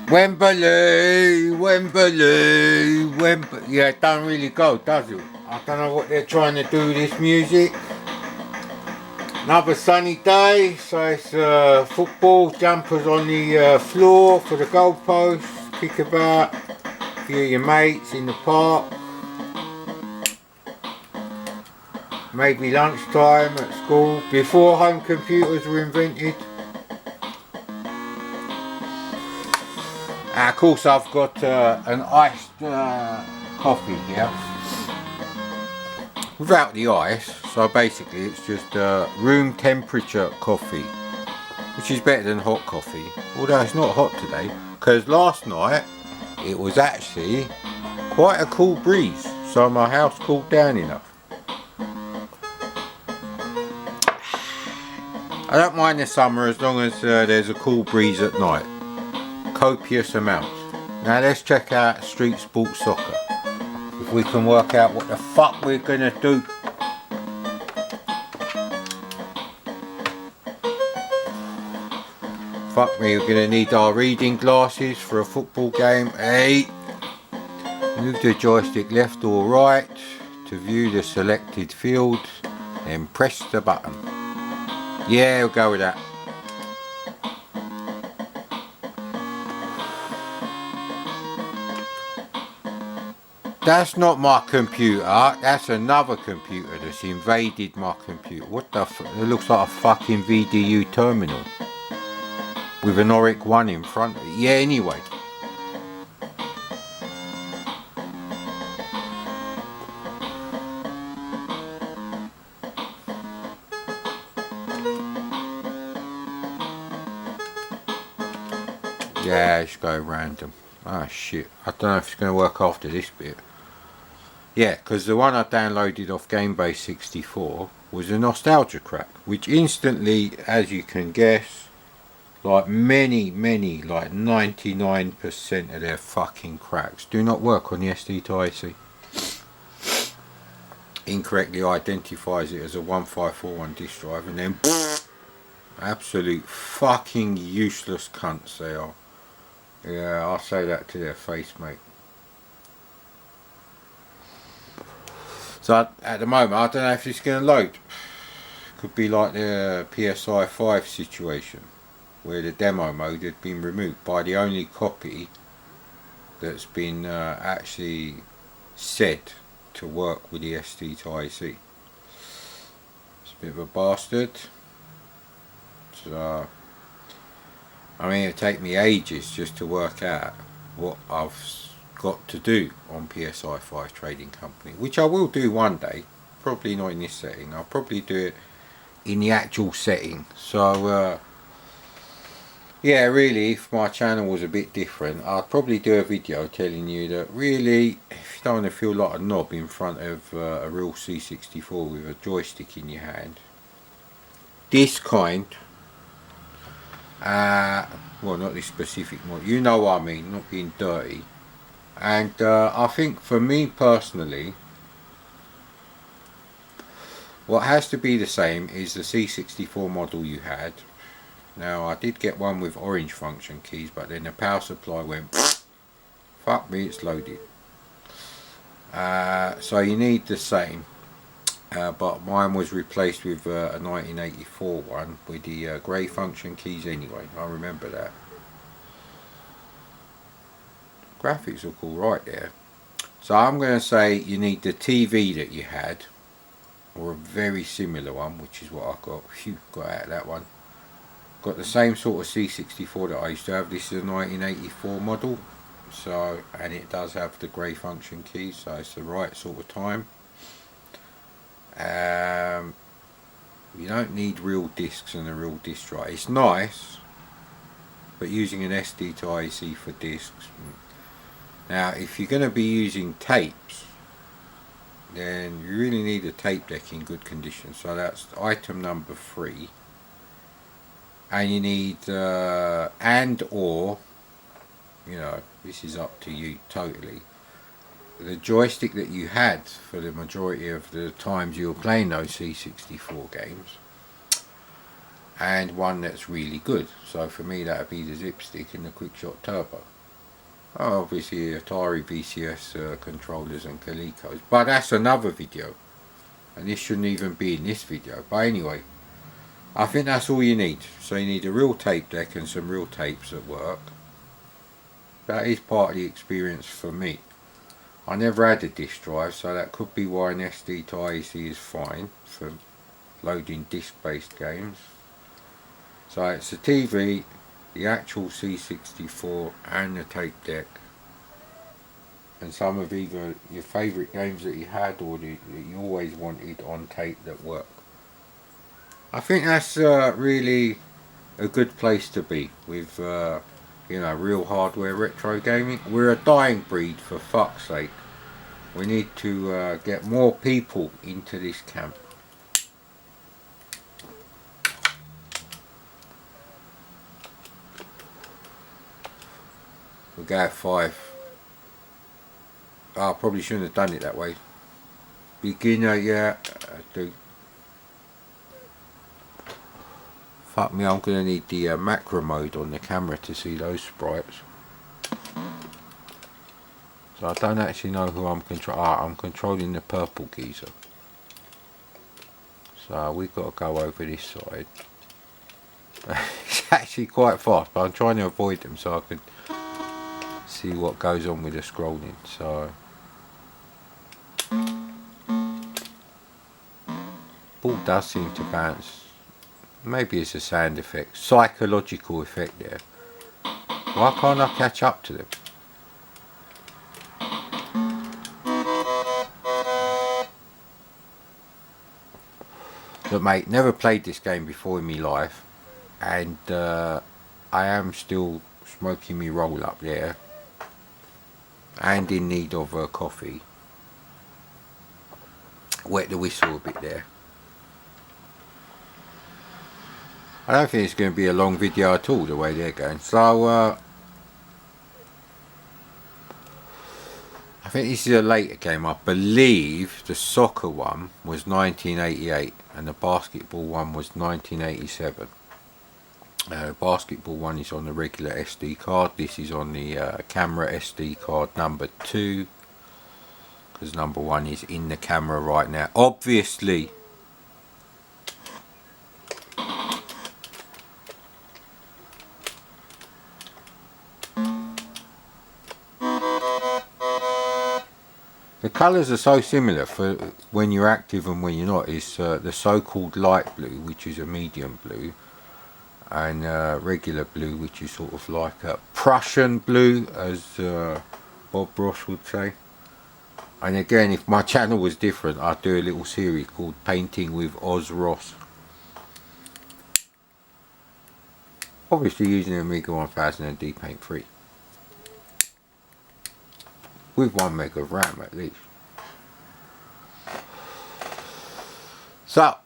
Wembley, Wembley, Wembley. Yeah, it don't really go, does it? I don't know what they're trying to do with this music. Another sunny day, so it's football, jumpers on the floor for the goalpost, kick about, a few of your mates in the park. Maybe lunchtime at school, before home computers were invented. Of course I've got an iced coffee here, without the ice, so basically it's just room temperature coffee, which is better than hot coffee, although it's not hot today, because last night it was actually quite a cool breeze, so my house cooled down enough. I don't mind the summer as long as there's a cool breeze at night. Copious amounts. Now let's check out street sports soccer. If we can work out what the fuck we're gonna do. Fuck me, we're gonna need our reading glasses for a football game. Hey! Move the joystick left or right to view the selected field, then press the button. Yeah, we'll go with that. That's not my computer, that's another computer that's invaded my computer. What the fuck? It looks like a fucking VDU terminal with an Oric 1 in front of it. Yeah, anyway. Yeah, let's go random. Ah shit, I don't know if it's going to work after this bit. Yeah, because the one I downloaded off GameBase 64 was a nostalgia crack, which instantly, as you can guess, like many, like 99% of their fucking cracks do not work on the SD to IC. Incorrectly identifies it as a 1541 disk drive, and then absolute fucking useless cunts they are. Yeah, I'll say that to their face, mate. So at the moment, I don't know if it's going to load. Could be like the PSI 5 situation, where the demo mode had been removed by the only copy that's been actually said to work with the SD to IC. It's a bit of a bastard. So, I mean, it'll take me ages just to work out what I've got to do on PSI 5 Trading Company, which I will do one day. Probably not in this setting. I'll probably do it in the actual setting. So yeah, really, if my channel was a bit different, I'd probably do a video telling you that really, if you don't want to feel like a knob in front of a real C64 with a joystick in your hand, this kind, well, not this specific model, you know what I mean, not being dirty. And I think for me personally, what has to be the same is the C64 model you had. Now, I did get one with orange function keys, but then the power supply went fuck me, it's loaded. So you need the same, but mine was replaced with a 1984 one with the grey function keys anyway. I remember that. Graphics look alright there. So I'm going to say you need the TV that you had, or a very similar one, which is what I got. Phew, got out of that one. Got the same sort of C64 that I used to have. This is a 1984 model, so, and it does have the grey function keys, so it's the right sort of time. You don't need real discs and a real disc drive. It's nice, but using an SD to IC for discs. Now, if you're going to be using tapes, then you really need a tape deck in good condition. So that's item number 3. And you need, and or, you know, this is up to you totally, the joystick that you had for the majority of the times you were playing those C64 games, and one that's really good. So for me that would be the Zip Stick and the Quickshot Turbo. Obviously Atari VCS controllers and Colecos, but that's another video, and this shouldn't even be in this video. But anyway, I think that's all you need. So you need a real tape deck and some real tapes at work. That is part of the experience for me. I never had a disk drive, so that could be why an SD to IEC is fine for loading disc-based games. So it's the TV, the actual C64 and the tape deck, and some of either your favourite games that you had or that you always wanted on tape that work. I think that's really a good place to be with real hardware retro gaming. We're a dying breed, for fuck's sake. We need to get more people into this camp. We'll go at 5. I probably shouldn't have done it that way. Beginner, yeah, do. Fuck me, I'm going to need the macro mode on the camera to see those sprites. So I don't actually know who I'm controlling. I'm controlling the purple geezer. So we've got to go over this side. It's actually quite fast, but I'm trying to avoid them so I can see what goes on with the scrolling. So ball does seem to bounce. Maybe it's a sound effect, psychological effect there. Why can't I catch up to them? Look mate, never played this game before in my life, and I am still smoking me roll up there and in need of a coffee. Wet the whistle a bit there. I don't think it's going to be a long video at all the way they're going. So I think this is a later game. I believe the soccer one was 1988 and the basketball one was 1987. The basketball one is on the regular SD card. This is on the camera SD card number 2, because number 1 is in the camera right now, obviously. The colours are so similar for when you're active and when you're not. It's the so-called light blue, which is a medium blue, and regular blue, which is sort of like a Prussian blue, as Bob Ross would say. And again, if my channel was different, I'd do a little series called Painting with Oz Ross. Obviously using an Amiga 1000 and D-Paint 3. With 1 meg of RAM at least. So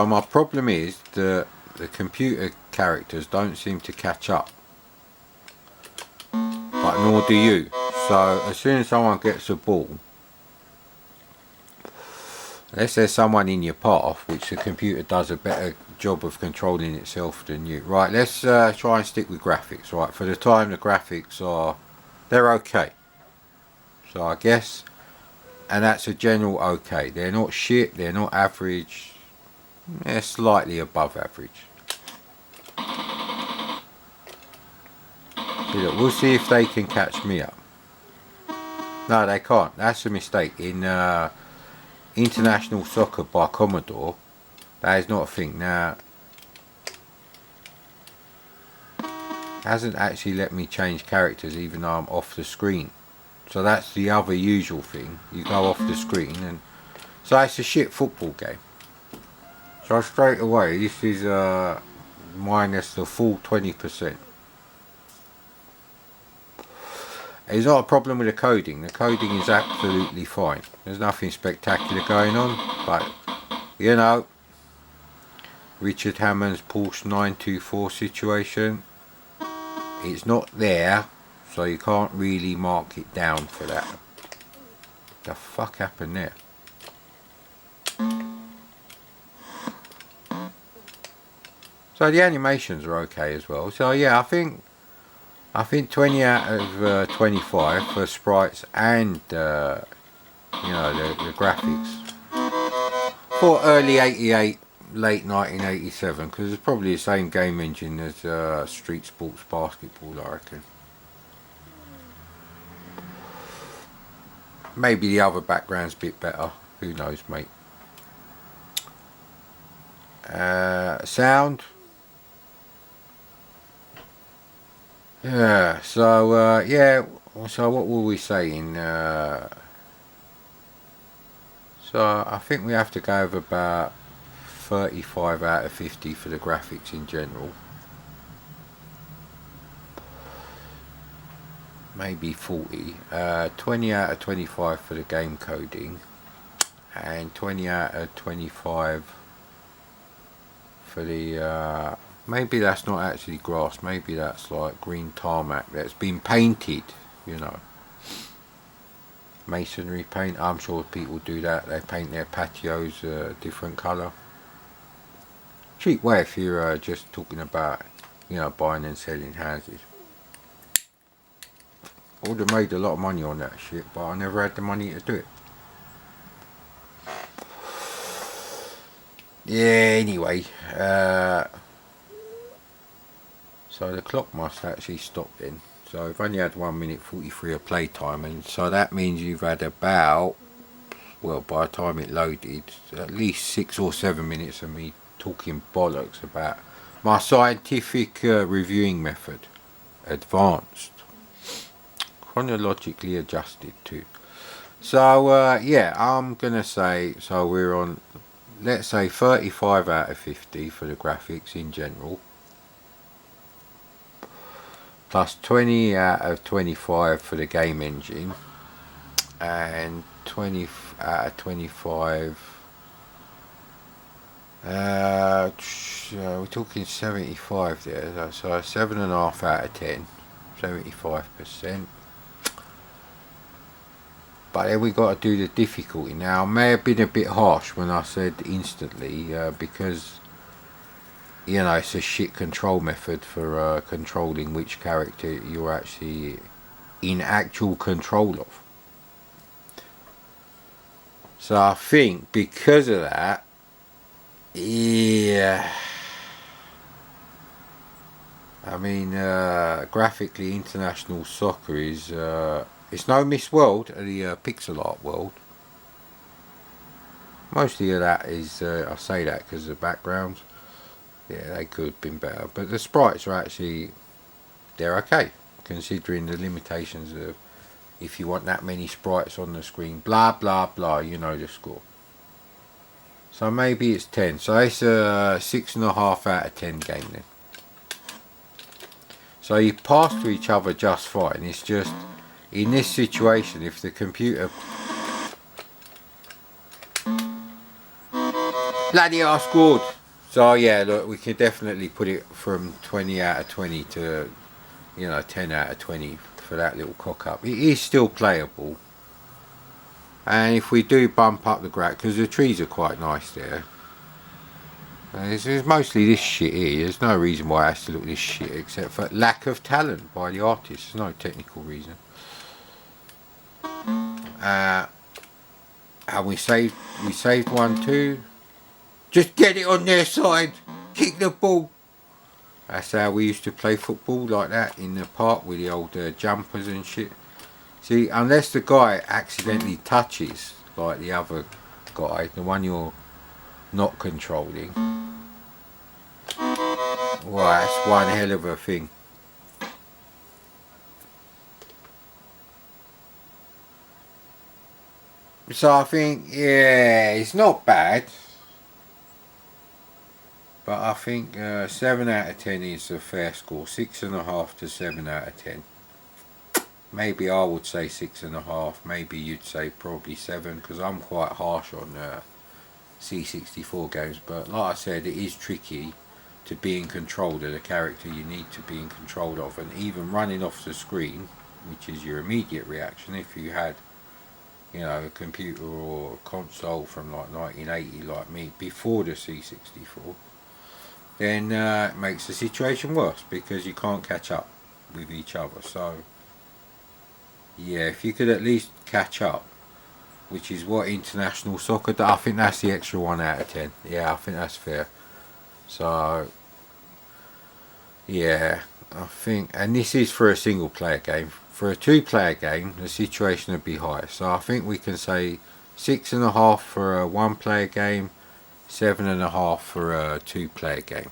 my problem is that the computer characters don't seem to catch up, but nor do you. So as soon as someone gets a ball, unless there's someone in your path, which the computer does a better job of controlling itself than you. Right, let's try and stick with graphics. Right, for the time the graphics they're okay. So I guess, and that's a general okay. They're not shit, they're not average, they're slightly above average. See, look, we'll see if they can catch me up. No, they can't. That's a mistake. In International Soccer by Commodore, that is not a thing. Now, it hasn't actually let me change characters even though I'm off the screen. So that's the other usual thing. You go off the screen, and so it's a shit football game. So straight away, this is minus the full 20%. It's not a problem with the coding. The coding is absolutely fine. There's nothing spectacular going on, but you know, Richard Hammond's Porsche 924 situation, it's not there, so you can't really mark it down for that. What the fuck happened there? So the animations are okay as well. So yeah, I think 20 out of 25 for sprites and you know, the graphics for early 88, late 1987, because it's probably the same game engine as Street Sports Basketball, I reckon. Maybe the other background's a bit better. Who knows, mate. Sound. Yeah. So yeah. So what were we saying? So I think we have to go with about 35 out of 50 for the graphics in general. Maybe 40. 20 out of 25 for the game coding. And 20 out of 25 for the maybe that's not actually grass, maybe that's like green tarmac that's been painted, you know, masonry paint. I'm sure people do that, they paint their patios a different colour. Cheap way if you're just talking about, you know, buying and selling houses. I would have made a lot of money on that shit, but I never had the money to do it. Yeah, anyway, so the clock must actually stop then. So I've only had 1 minute 43 of playtime, and so that means you've had about, well, by the time it loaded, at least 6 or 7 minutes of me talking bollocks about my scientific reviewing method, advanced, chronologically adjusted too. So yeah, I'm gonna say, so we're on, let's say 35 out of 50 for the graphics in general, plus 20 out of 25 for the game engine, and 20 out of 25, we're talking 75 there, so 7.5 out of 10, 75%. But then we got to do the difficulty. Now I may have been a bit harsh when I said instantly, because, you know, it's a shit control method for controlling which character you're actually in actual control of. So I think because of that, yeah, I mean, graphically, international soccer is it's no Miss World, the pixel art world. Mostly of that is, I say that because of the backgrounds. Yeah, they could have been better, but the sprites are actually, they're okay, considering the limitations of, if you want that many sprites on the screen, blah blah blah, you know the score. So maybe it's 10. So it's a 6.5 out of 10 game then. So you pass to each other just fine. It's just, in this situation, if the computer bloody hell scored. So yeah, look, we can definitely put it from 20 out of 20 to, you know, 10 out of 20 for that little cock up. It is still playable. And if we do bump up the graph, because the trees are quite nice there. It's mostly this shit here. There's no reason why it has to look this shit except for lack of talent by the artist. There's no technical reason. And we saved one too. Just get it on their side. Kick the ball. That's how we used to play football, like that, in the park with the old jumpers and shit. See, unless the guy accidentally touches, like the other guy, the one you're not controlling, well, that's one hell of a thing. So I think, yeah, it's not bad. But I think 7 out of 10 is a fair score. 6.5 to 7 out of 10. Maybe I would say 6.5. Maybe you'd say probably 7, because I'm quite harsh on C64 games. But like I said, it is tricky to be in control of the character you need to be in control of. And even running off the screen, which is your immediate reaction if you had, you know, a computer or a console from like 1980 like me, before the C64. then it makes the situation worse because you can't catch up with each other. So yeah, if you could at least catch up, which is what international soccer does, I think that's the extra 1 out of 10. Yeah, I think that's fair. So yeah, I think, and this is for a single player game. For a 2-player game, the situation would be higher. So I think we can say 6.5 for a 1-player game, 7.5 for a 2-player game.